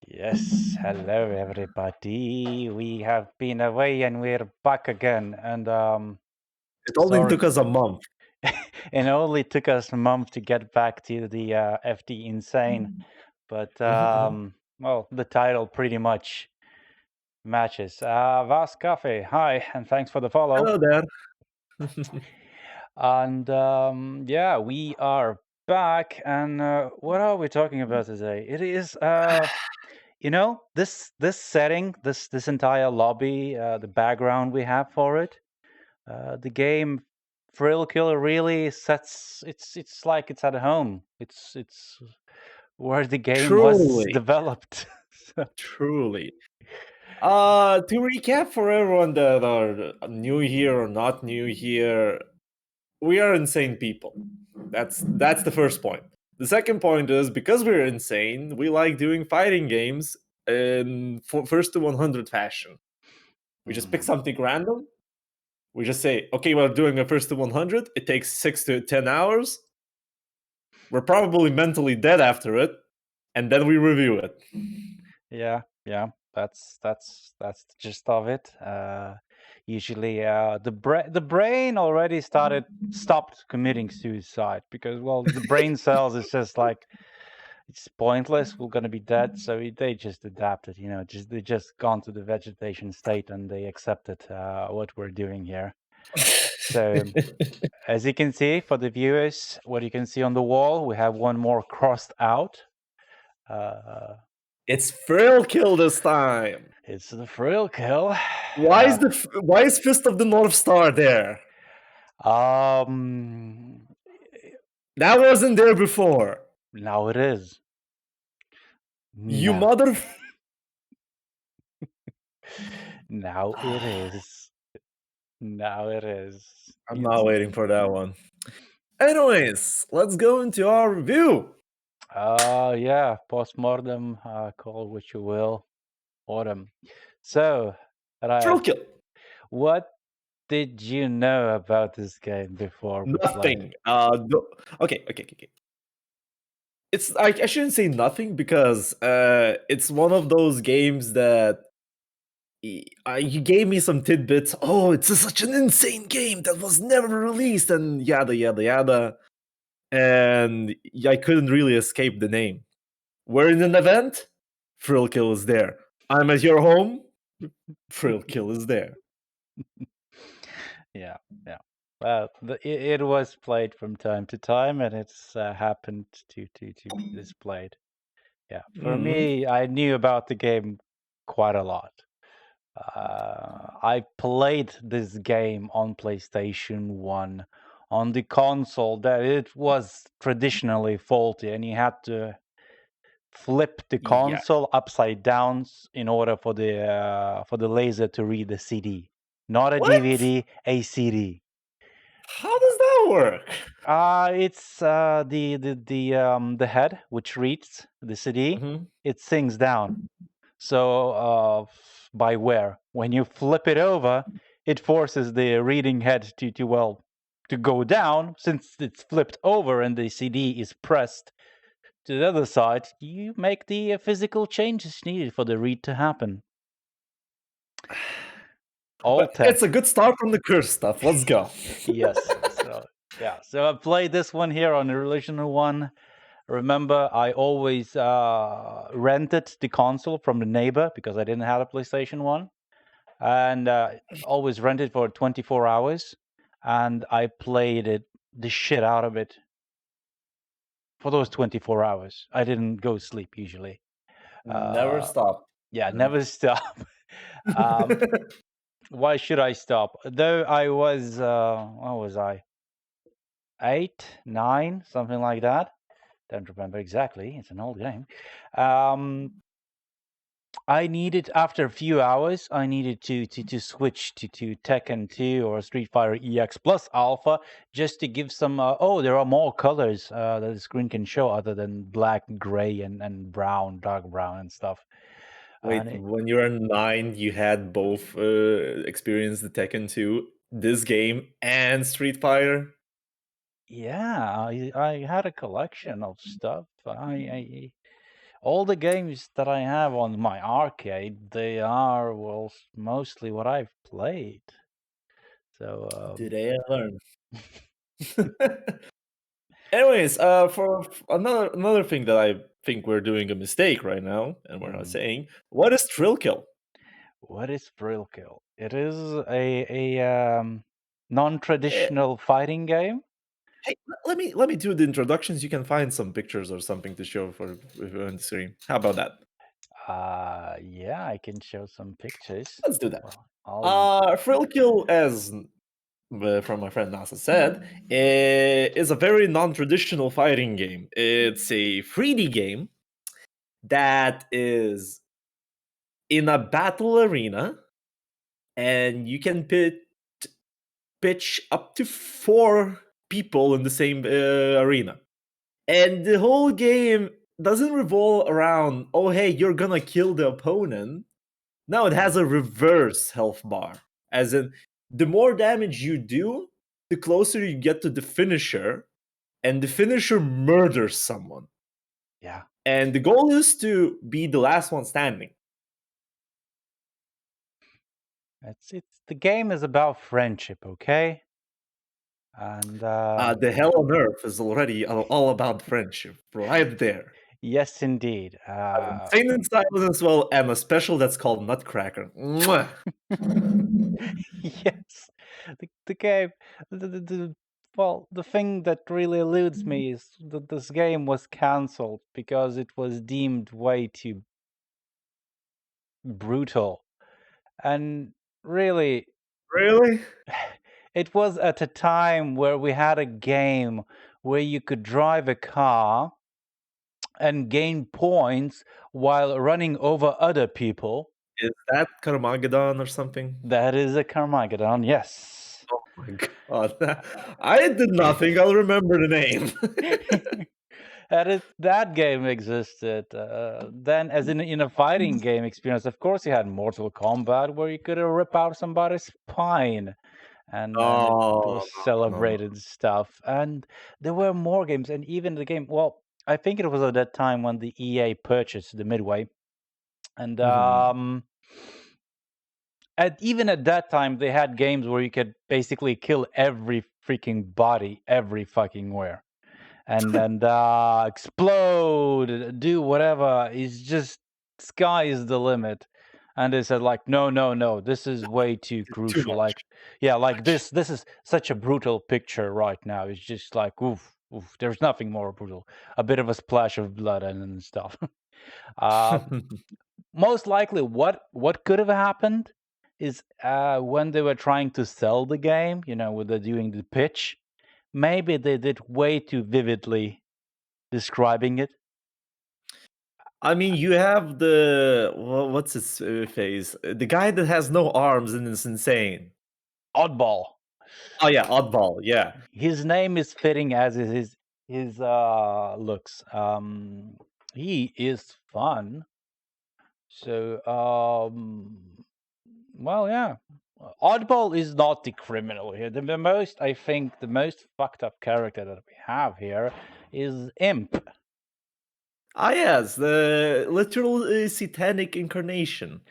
Yes, hello everybody. We have been away and we're back again. And It only sorry, took us a month. it only took us a month to get back to the FD Insane, but Mhm. well, the title pretty much matches. Vas Cafe, hi, and thanks for the follow. Hello there. And yeah, we are back. And what are we talking about today? It is this setting, this entire lobby, the background we have for it, the game Thrill Killer really sets. It's like it's at home. It's where the game was Truly, developed. So, truly. To recap for everyone that are new here or not new here, we are insane people. That's the first point. The second point is because we're insane, we like doing fighting games in first to 100 fashion. We just pick mhm. something random. We just say, okay, we're doing a first to 100. It takes 6 to 10 hours. We're probably mentally dead after it, and then we review it. Yeah. That's the gist of it. Usually, the brain already stopped committing suicide because, well, the brain cells is just like it's pointless. We're gonna be dead, so they just adapted. They just gone to the vegetation state and they accepted what we're doing here. So, as you can see for the viewers, what you can see on the wall, we have one more crossed out. Uh, It's Thrill Kill this time. it's the thrill kill. Why is Fist of the North Star there? Um, That wasn't there before. now it is. You Now, mother. now it is. Now it is. I'm not waiting for that one. Anyways, let's go into our review. Yeah, postmortem, call what you will, autumn. So, Thrill Ryan, Kill. what did you know about this game before we played? Nothing. Okay. It's I shouldn't say nothing because it's one of those games that you gave me some tidbits. Oh, it's such an insane game that was never released, and yada yada yada. And I couldn't really escape the name. We're in an event, Thrill Kill is there. I'm at your home, Thrill Kill is there. Yeah, yeah. Well, it was played from time to time, and it's happened to be displayed. Yeah, for Mhm. me, I knew about the game quite a lot. I played this game on PlayStation 1 on the console that it was traditionally faulty, and you had to flip the Yeah. console upside down in order for the laser to read the CD, not a What? DVD, a CD. How does that work? It's the head which reads the CD. Mhm. It sinks down. So by where when you flip it over, it forces the reading head to go down since it's flipped over and the CD is pressed to the other side. You make the physical changes needed for the read to happen. All But it's a tech. good start from the curse stuff. Let's go. Yes. So yeah. So I played this one here on the original one. Remember, I always rented the console from the neighbor because I didn't have a PlayStation 1. And always rented for 24 hours. And I played the shit out of it for those 24 hours. I didn't go sleep usually. Never Uh, stop. yeah, never stop. um, why should I stop? Though I was, what was I? 8, 9, something like that. Don't remember exactly. It's an old game. Um, I needed after a few hours, I needed to switch to Tekken 2 or Street Fighter EX Plus Alpha just to give some. Oh, there are more colors that the screen can show other than black, gray, and brown, dark brown and stuff. And Wait, when you were 9, you had both experienced the Tekken 2, this game, and Street Fighter? yeah, I had a collection of stuff. All the games that I have on my arcade, they are well mostly what I've played. So Today I learned. Anyways, for another thing that I think we're doing a mistake right now, and we're not saying, what is Thrill Kill? what is Thrill Kill? It is a Eh, non-traditional fighting game. Hey, let me do the introductions. You can find some pictures or something to show for on the screen. How about that? Yeah, I can show some pictures. Let's do that. Well, I'll Thrill Kill, as from my friend Nasa said, is a very non-traditional fighting game. It's a 3D game that is in a battle arena, and you can pitch up to 4 people in the same arena. And the whole game doesn't revolve around, oh, hey, you're gonna kill the opponent. No, it has a reverse health bar. As in, the more damage you do, the closer you get to the finisher, and the finisher murders someone. yeah. And the goal is to be the last one standing. It's the game is about friendship, okay? And The hell on earth is already all about friendship, right there. yes, indeed. Insane and Silent as well, and a special that's called Nutcracker. Mwah. Yes, the game. Well, the thing that really eludes me is that this game was cancelled because it was deemed way too brutal, and really, Really? it was at a time where we had a game where you could drive a car and gain points while running over other people. Is that Carmageddon or something? That is a Carmageddon, yes. Oh my god. I did not think I'll remember the name. That game existed. Then, as in a fighting game experience, of course, you had Mortal Kombat, where you could rip out somebody's spine, and it Oh, was no, no, no. celebrated stuff. And there were more games, and even the game. Well, I think it was at that time when the EA purchased the Midway, and Mhm. even at that time, they had games where you could basically kill every freaking body, every fucking where, and explode, do whatever. It's just sky is the limit. And they said like, no, no, no, this is way too Too crucial. Like, much. yeah, Too like much. this is such a brutal picture right now. It's just like, oof, oof. There's nothing more brutal. A bit of a splash of blood and stuff. um, Most likely what could have happened is when they were trying to sell the game, when they're doing the pitch, maybe they did way too vividly describing it. I mean, you have what's his face? The guy that has no arms and is insane. Oddball. Oh yeah, Oddball. Yeah. His name is fitting as is his looks. He is fun. So well, yeah. Oddball is not the criminal here. I think the most fucked up character that we have here is Imp. Ah yes, the literal satanic incarnation.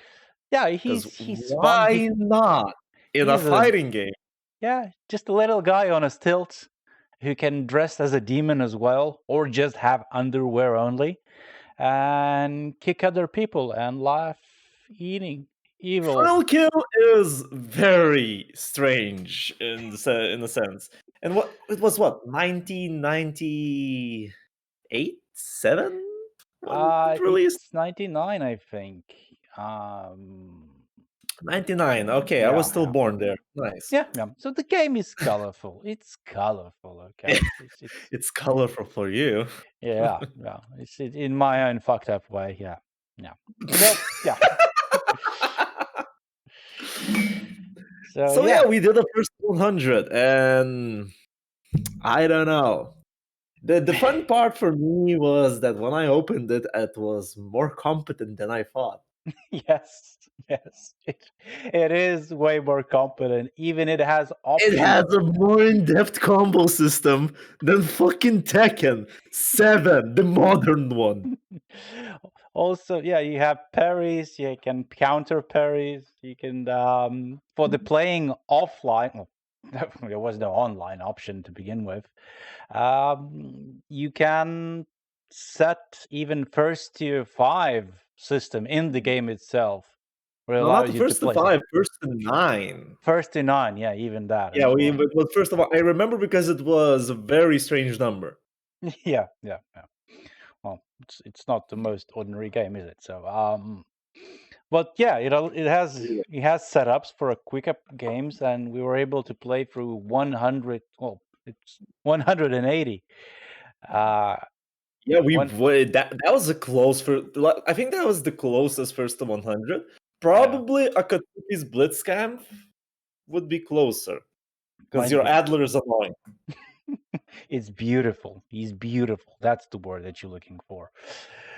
Yeah, Because he's fun. why not in a He's a fighting game? yeah, just a little guy on a stilt who can dress as a demon as well, or just have underwear only, and kick other people and laugh eating evil. Thrill Kill is very strange in a sense. And what it was, what, 1998, 7 when it released? It's 99, I think. 99. Okay, I was Yeah, still yeah, born there. Nice. yeah, yeah. So the game is colorful. It's colorful, okay? It's It's colorful for you. yeah, yeah. It's in my own fucked up way. Yeah, yeah. So yeah. So So yeah, yeah. we did the first 100, and I don't know. The fun part for me was that when I opened it, it was more competent than I thought. Yes, yes. It is way more competent. Even it has It has options. a more in-depth combo system than fucking Tekken 7, the modern one. Also, yeah, you have parries. You can counter parries. You can for the playing offline. Well, there was no online option to begin with. You can set even first to 5 system in the game itself, where it No, not allows the you to first to play. So 5, first to 9. first to 9, yeah, even that Yeah, as we well. well, first of all, I remember because it was a very strange number. Yeah, yeah, yeah. Well, it's not the most ordinary game, is it? So, but yeah, it has setups for a quick up games, and we were able to play through 100. Well, it's 180. Uh, Yeah, one, that was a close for. I think that was the closest first to 100. yeah, Probably a Katsuki's Blitzcamp would be closer because might your be. Adler is annoying. It's beautiful. He's beautiful. That's the word that you're looking for.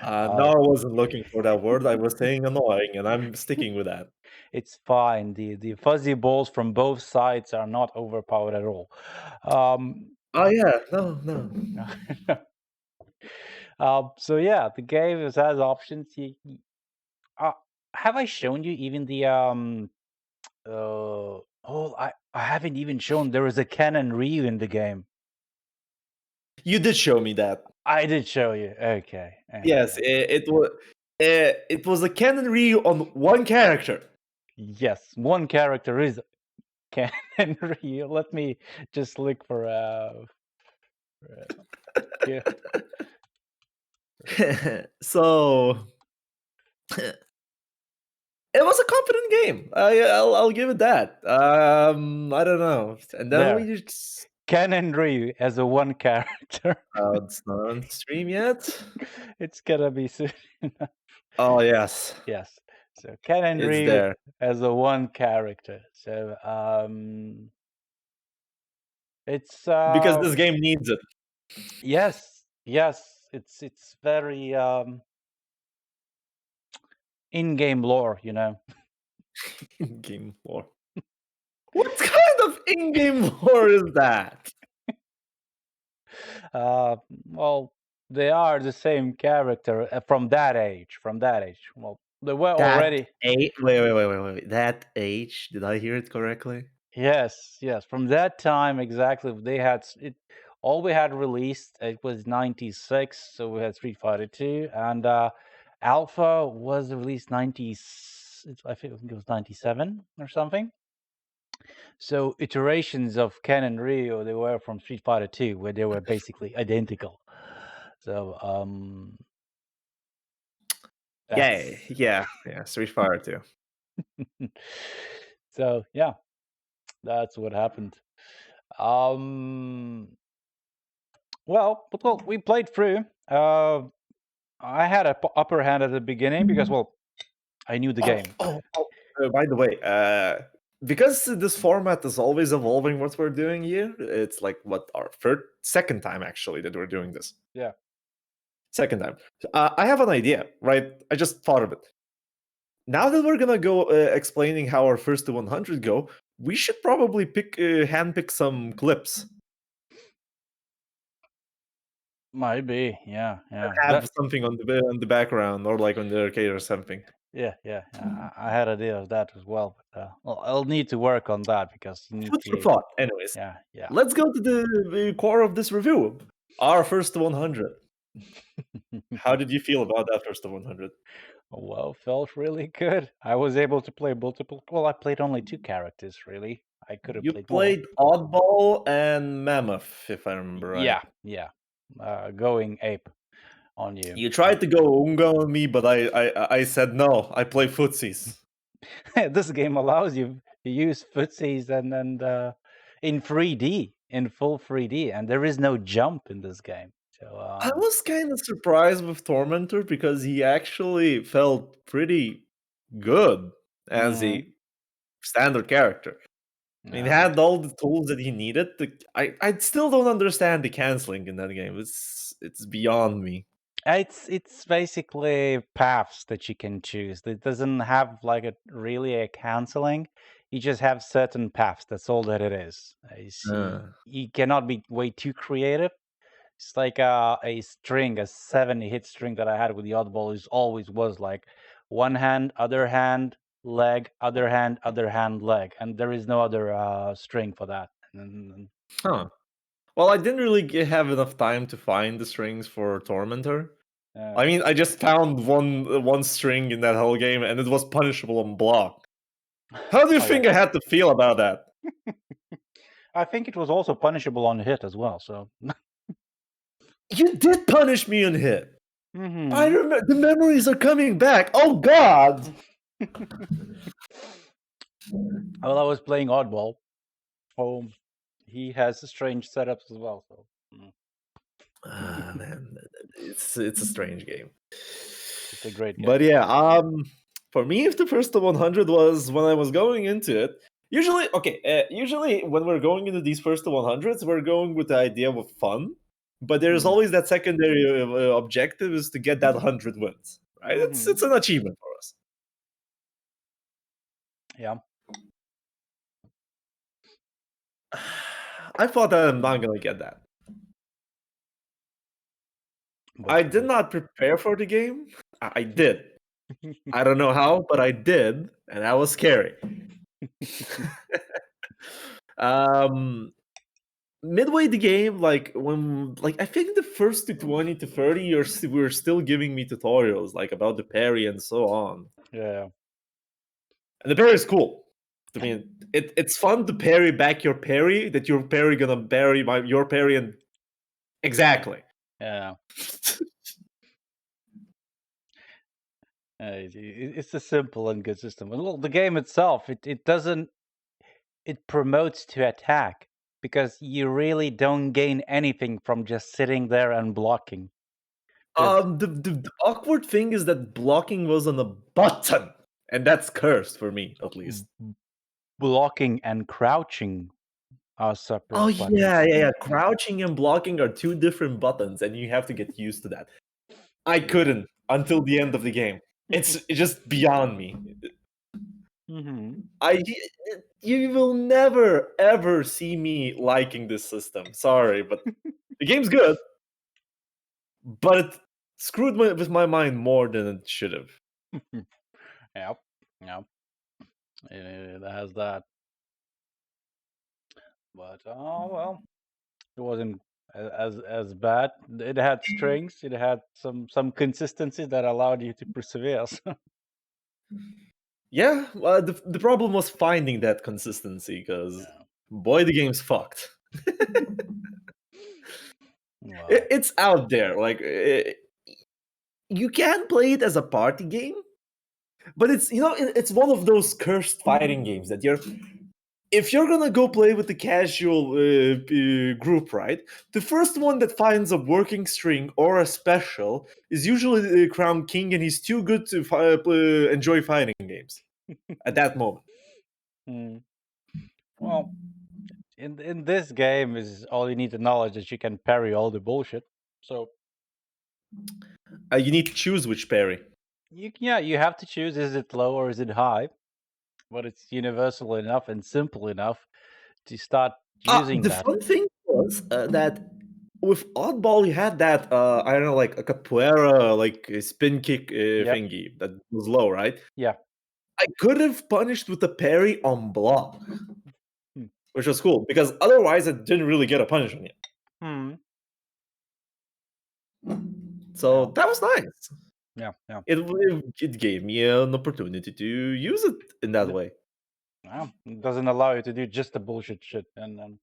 No, Uh, I wasn't looking for that word. I was saying annoying, and I'm sticking with that. it's fine. The fuzzy balls from both sides are not overpowered at all. Um, Oh yeah, no. so yeah, the game has options. Uh, have I shown you even the I haven't even shown there is a Canon Ryu in the game. You did show me that. I did show you. Okay. Yes, Okay. it was a Canon Ryu on one character. Yes, one character is Canon Ryu. Let me just look for yeah. So it was a competent game. I'll give it that. I don't know, and then we There. just Canon Ryu as a one character. it's not on stream yet. It's gonna be soon enough. Oh yes, Yes. So Canon it's Ryu there as a one character. So it's because this game needs it. yes, yes, it's very in-game lore, you know. Game lore. What kind of in-game lore is that? Well, they are the same character from that age. From that age. Well, they were That already. age? Wait. That age? Did I hear it correctly? Yes, yes. From that time, exactly. They had it. All we had released it was '96, so we had Street Fighter 2, and Alpha was released I think it was '97 or something. So iterations of Ken and Ryu, they were from Street Fighter 2, where they were basically identical. So that's Yeah. Street Fighter 2. so yeah, that's what happened. Um, well, we played through. I had a upper hand at the beginning because, well, I knew the game. By the way, because this format is always evolving, what we're doing here, it's like what our second time actually that we're doing this. Yeah. Second time. I have an idea, right? I just thought of it. Now that we're gonna go explaining how our first to 100 go, we should probably handpick some clips Maybe, yeah, and yeah. have something on the background or like on the arcade or something. Yeah. I had idea of that as well, but well, I'll need to work on that because you need Food for to. thought. Anyways, Yeah. let's go to the core of this review. Our first to 100. How did you feel about that first to 100? Well, felt really good. I was able to play multiple. Well, I played only 2 characters, really. I could have You played more. played Oddball and Mammoth, if I remember right. Yeah. Going ape on you. You tried to go Unga on me, but I said no. I play footsies. This game allows you to use footsies and in 3D, in full 3D, and there is no jump in this game. So I was kind of surprised with Tormentor because he actually felt pretty good as mhm, a standard character. I mean, he yeah. had all the tools that he needed. I still don't understand the canceling in that game. It's beyond me. It's basically paths that you can choose. It doesn't have like a really a canceling. You just have certain paths. That's all that it is. You Uh, see, you cannot be way too creative. It's like a string, a 7-hit string that I had with the oddball is always was like one hand, leg, other hand, leg, and there is no other string for that. And, Huh. Well, I didn't really have enough time to find the strings for Tormentor. I mean, I just found one string in that whole game, and it was punishable on block. How do you oh, think yeah. I had to feel about that? I think it was also punishable on hit as well. So. You did punish me on hit. I Mm-hmm. remember. The memories are coming back. Oh God! Well, I was playing oddball. Oh, he has strange setups as well. So. Ah, man, it's a strange game. It's a great game. But yeah, for me, if the first to 100 was when I was going into it. Usually when we're going into these first to 100s, we're going with the idea of fun. But there's Mm. always that secondary objective is to get that 100 wins, right? It's an achievement for us. Yeah. I thought that I'm not gonna get that. I did not prepare for the game. I did. I don't know how, but I did, and that was scary. Midway the game, like when, like I think the first to 20 to 30, we're still giving me tutorials like about the parry and so on. Yeah. And the parry is cool. I mean, it's fun to parry back your parry that your parry gonna parry your parry and exactly. Yeah. It's a simple and good system. Well, the game itself, it doesn't. It promotes to attack because you really don't gain anything from just sitting there and blocking. The awkward thing is that blocking was on a button, and that's cursed for me at least. Blocking and crouching are separate Oh buttons. yeah. Crouching and blocking are two different buttons, and you have to get used to that. I couldn't until the end of the game. It's just beyond me. Mm-hmm. You will never ever see me liking this system. Sorry, but the game's good, but it screwed with my mind more than it should have. Yep. Yep. It has that. But oh well, it wasn't as bad. It had strings. It had some consistency that allowed you to persevere. Yeah, well, the problem was finding that consistency because Yeah. boy, the game's fucked. Wow. It's out there. Like you can play it as a party game, but it's one of those cursed fighting games that if you're gonna go play with the casual group, right? The first one that finds a working string or a special is usually the crown king, and he's too good to enjoy fighting games at that moment. Mm. Well, in this game is all you need to knowledge that you can parry all the bullshit. So You need to choose which parry. you have to choose: is it low or is it high? But it's universal enough and simple enough to start using The that. fun thing was that with oddball you had that I don't know, like a capoeira, like a spin kick Yep. thingy that was low, right? Yeah. I could have punished with a parry on block, Hmm. which was cool because otherwise I didn't really get a punish on you. Hmm. So Yeah. that was nice. Yeah. Yeah. It gave me an opportunity to use it in that way. Yeah. It doesn't allow you to do just the bullshit shit, and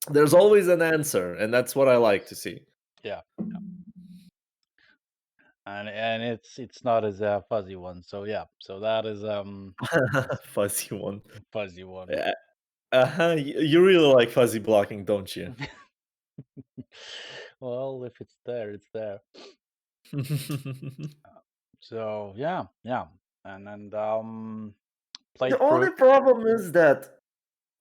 There's always an answer, and that's what I like to see. yeah. And it's not as a fuzzy one. So yeah. So that is Fuzzy one. fuzzy one. Yeah. You really like fuzzy blocking, don't you? Well, if it's there, it's there. So yeah, and The played only through. problem is that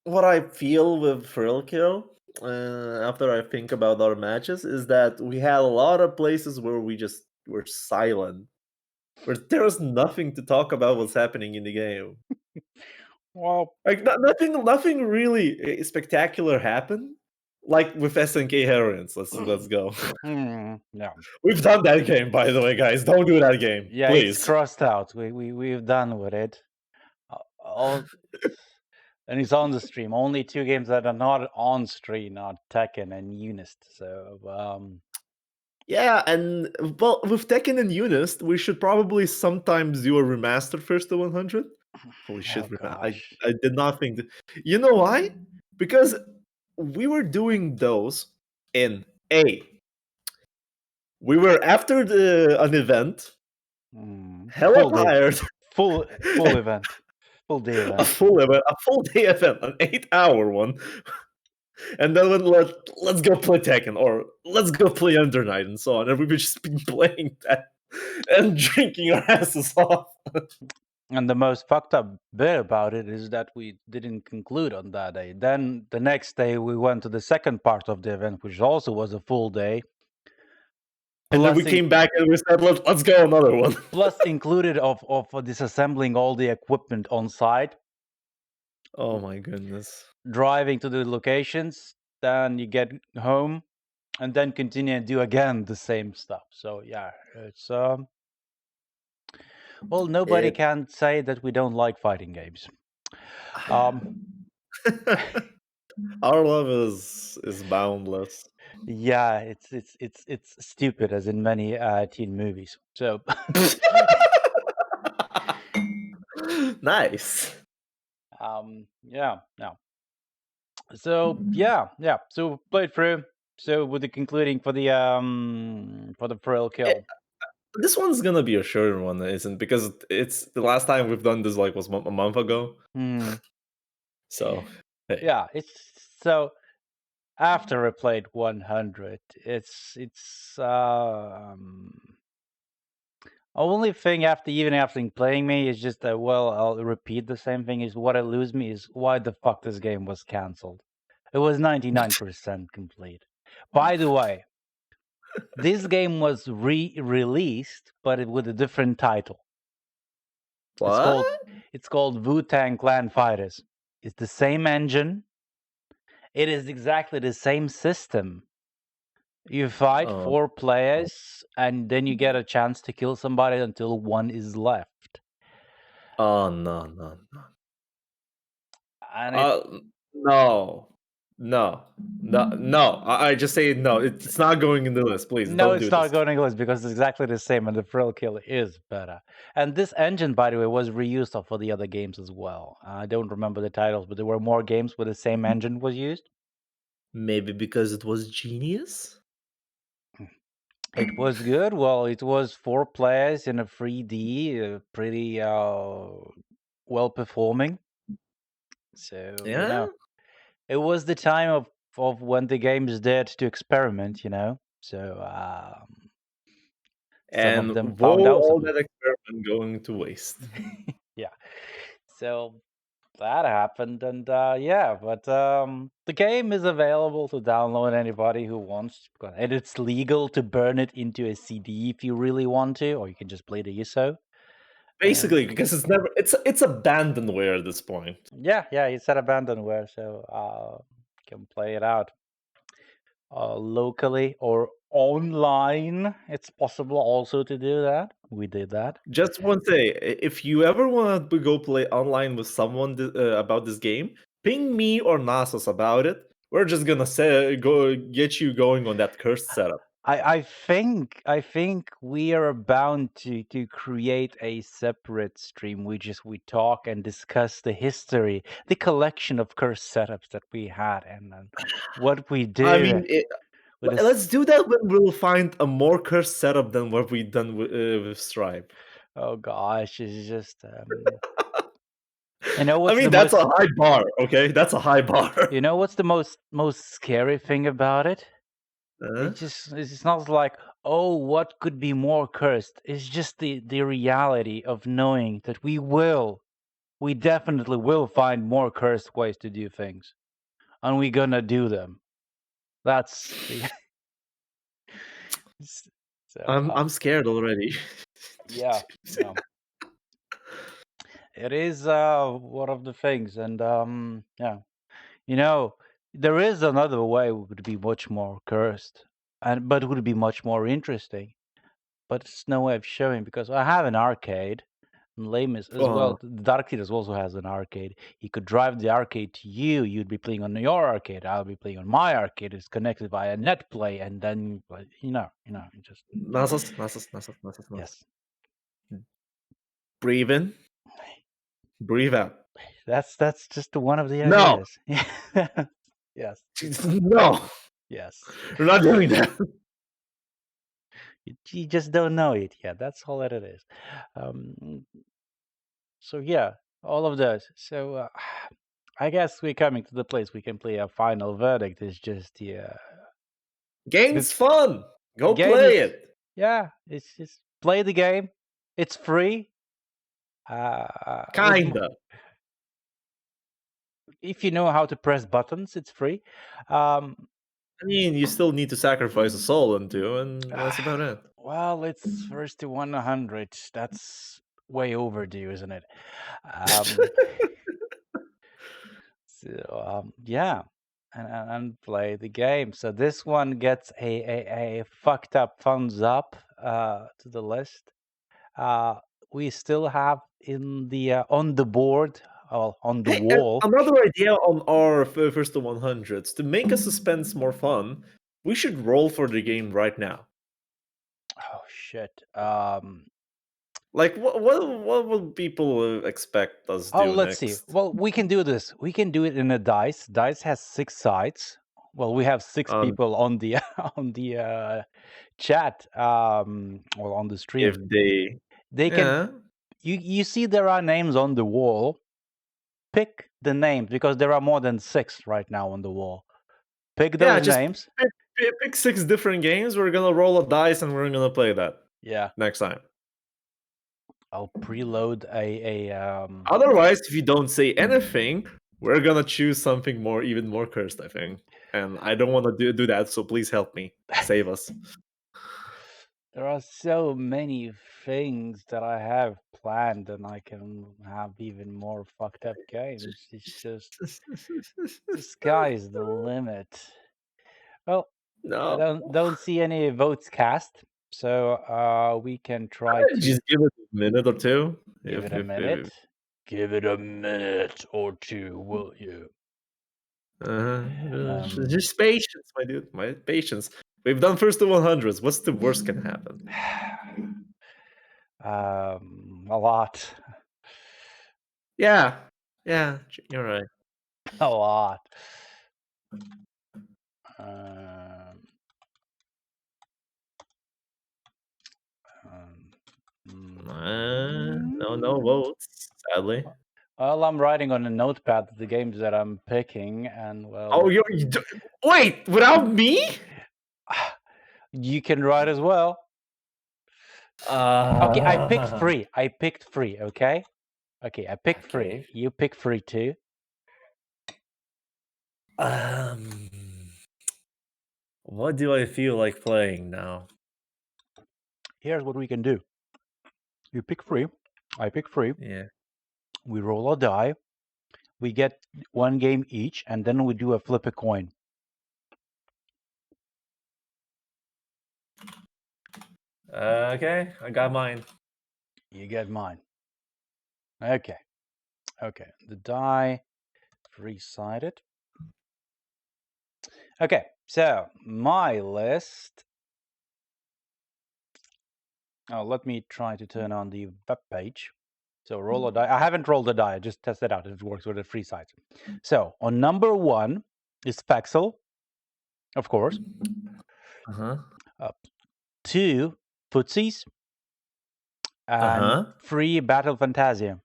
what I feel with Thrill Kill, after I think about our matches, is that we had a lot of places where we just were silent, where there was nothing to talk about what's happening in the game. Well, Like nothing really spectacular happened. like with SNK heroines. Let's go. Yeah. We've done that game, by the way, guys. Don't do that game, Yeah, it's please. crossed out. We've done with it. All and it's on the stream. Only two games that are not on stream are Tekken and Unist. So Yeah, and well, with Tekken and Unist, we should probably sometimes do a remaster first to 100. Holy shit, oh I gosh. I did not think that. You know why? Because we were doing those in A. We were after an event, hella Full day, tired, full event, full day a event. full event, a full day event, an 8-hour one, and then let's go play Tekken or let's go play Under Night and so on, and we've just been playing that and drinking our asses off. And the most fucked up bit about it is that we didn't conclude on that day. Then the next day we went to the second part of the event, which also was a full day. And then we Plus, came back and we said, let's go another one. plus included of disassembling all the equipment on site, Oh my goodness. driving to the locations, then you get home, and then continue and do again the same stuff. So yeah, it's well, nobody It, can say that we don't like fighting games. Um, our love is boundless. yeah, it's stupid as in many teen movies. So Nice. yeah, no. So yeah. So played through. So with the concluding for the Frail Eh, kill. this one's gonna be a shorter one, isn't? Because it's the last time we've done this was a month ago. Hmm. So hey, Yeah, it's so after I played 100, it's only thing after playing me is just that, well, I'll repeat the same thing, is what I lose me is why the fuck this game was cancelled. It was 99% complete. By the way, this game was re-released, but with a different title. It's called what? it's called Wu-Tang Clan Fighters. It's the same engine. It is exactly the same system. You fight Oh, 4 players, and then you get a chance to kill somebody until one is left. oh no, no, no. And it Uh, no, no, no, no. I just say no. It's not going in the list. Please no, don't do it's not this. going English because it's exactly the same, and the Thrill Kill is better. And this engine, by the way, was reused for the other games as well. I don't remember the titles, but there were more games where the same engine was used. Maybe because it was genius. It was good. Well, it was 4 players in a 3D, pretty well performing. So, Yeah, it was the time of when the games dared to experiment, So some of and them whoa, found out all something. that experiment going to waste. Yeah. So that happened, and yeah, but the game is available to download anybody who wants, and it's legal to burn it into a CD if you really want to, or you can just play the ISO. And Basically, because it's abandonware at this point. yeah, it's at abandonware, so can play it out locally or online. It's possible also to do that. We did that. Just one thing: if you ever want to go play online with someone about this game, ping me or Nasus about it. We're just gonna say go get you going on that cursed setup. I think we are bound to create a separate stream. We talk and discuss the history, the collection of cursed setups that we had, and what we I do mean, with this. let's do that when we'll find a more cursed setup than what we've done with Stripe. Oh gosh, it's just you know I what's mean, the that's most a high bar. Okay, that's a high bar. you know what's the most scary thing about it? Uh, It's not like, oh, what could be more cursed? It's just the reality of knowing that we definitely will find more cursed ways to do things, and we're gonna do them. That's the so I'm scared already. yeah, yeah. It is one of the things, and yeah, you know, There is another way it would be much more cursed, but it would be much more interesting. But it's no way of showing because I have an arcade. And Lame is as well. Dark Theaters also has an arcade. He could drive the arcade to you. You'd be playing on your arcade. I'll be playing on my arcade. It's connected via net play, and then just Nasıl. yes. Breathe in, breathe out. That's just one of the No, ideas. Yes. no, Yes. we're not doing that. You just don't know it yet. That's all that it is. So yeah, all of those. So I guess we're coming to the place we can play a final verdict. Is just Game's fun. Go game play is it. yeah. It's just play the game. It's free. Kinda. If you know how to press buttons, it's free. I mean, you still need to sacrifice a soul into, and that's about it. Well, it's first to 100. That's way overdue, isn't it? Yeah, and play the game. So this one gets a fucked up thumbs up to the list. We still have in the on the board, on the Hey, and wall. another idea on our first to 100s to make a suspense more fun. We should roll for the game right now. Oh shit. Like, what would people expect us Oh, do let's see. next? Well, we can do this. We can do it in a dice. Dice has 6 sides. Well, we have 6 people on the on the chat or on the stream. If they can you see there are names on the wall. Pick the names because there are more than 6 right now on the wall. Pick those names. Pick 6 different games. We're gonna roll a dice and we're gonna play that. Yeah. Next time. I'll preload a Otherwise, if you don't say anything, we're gonna choose something even more cursed, I think. And I don't want to do that, so please help me. Save us. There are so many things that I have planned, and I can have even more fucked up games. It's just the sky is the limit. Well, No. I don't see any votes cast, so we can try to just give it a minute or two. give it a minute. Give it a minute or two, will you? Just patience, my dude. My patience. We've done first to 100s. What's the worst can happen? A lot. Yeah, you're right. A lot. No votes, sadly. Well, I'm writing on a notepad the games that I'm picking, and well. Oh, wait! Without me? You can write as well. Okay, I picked three. Okay. I picked three. You pick three too. What do I feel like playing now? Here's what we can do. You pick three. I pick three. Yeah. We roll a die. We get one game each, and then we do a flip a coin. Okay, I got mine. You get mine. Okay. The die, 3-sided. Okay, so my list. Oh, let me try to turn on the web page. So roll a die. I haven't rolled a die. I just tested out if it works with the 3 sides. So on number 1 is Paxel, of course. 2 Footsies. And 3 Battle Fantasia.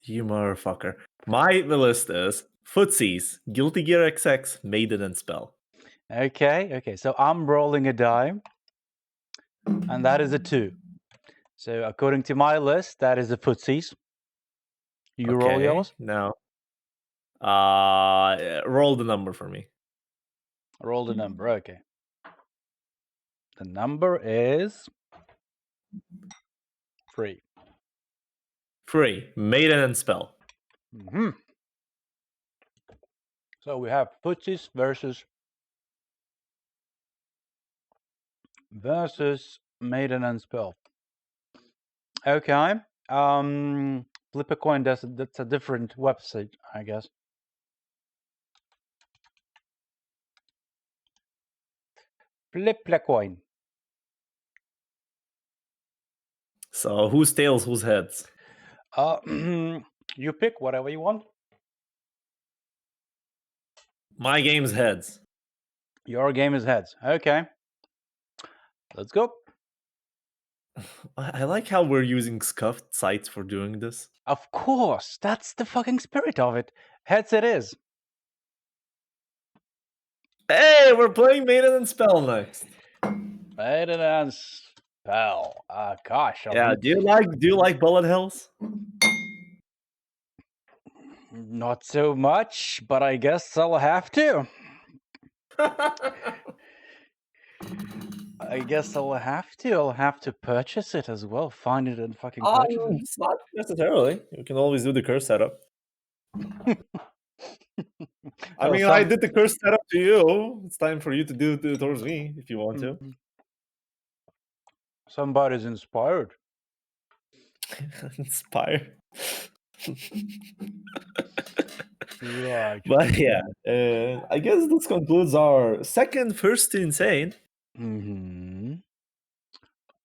You motherfucker. My list is Footsies, Guilty Gear XX, Maiden, and Spell. Okay. So I'm rolling a die. And that is a 2. So according to my list, that is a Footsies. You roll yours? No. Roll the number for me. Roll the number. Okay. The number is 3. 3. Maiden and Spell. So So we have footsies versus maiden and spell. Okay. Flip a coin. That's a different website, I guess. Flip a coin. So who's tails, who's heads? You pick whatever you want. My game's heads. Your game is heads. Okay. Let's go. I like how we're using scuffed sites for doing this. Of course. That's the fucking spirit of it. Heads it is. Hey, we're playing Maiden and Spell next. Maiden and spell. Gosh. Yeah, do you like bullet hells? Not so much, but I guess I'll have to. I guess I'll have to. I'll have to purchase it as well. Find it and fucking purchase it. It's not necessarily. You can always do the curse setup. I mean, I did the curse setup to you. It's time for you to do it towards me if you want to. Somebody's inspired. Inspired. Right. But yeah, I guess this concludes our second first insane. Mm-hmm.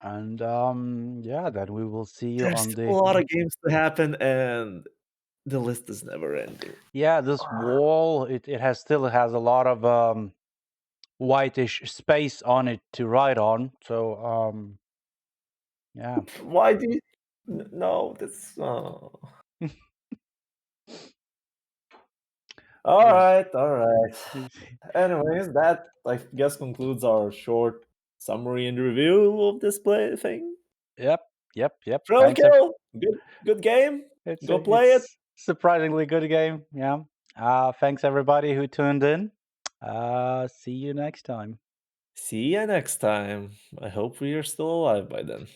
And yeah, then we will see you There's on still the. a lot of games to happen, and the list is never ending. Yeah, this wall it still has a lot of whitish space on it to write on. So yeah. Why do you? No, that's. All right, all right. Anyways, that I guess concludes our short summary and review of this play thing. Yep. Thrill Thanks. kill, good game. Go play it. Surprisingly good game. Yeah. Thanks everybody who tuned in. See you next time. See you next time. I hope we are still alive by then.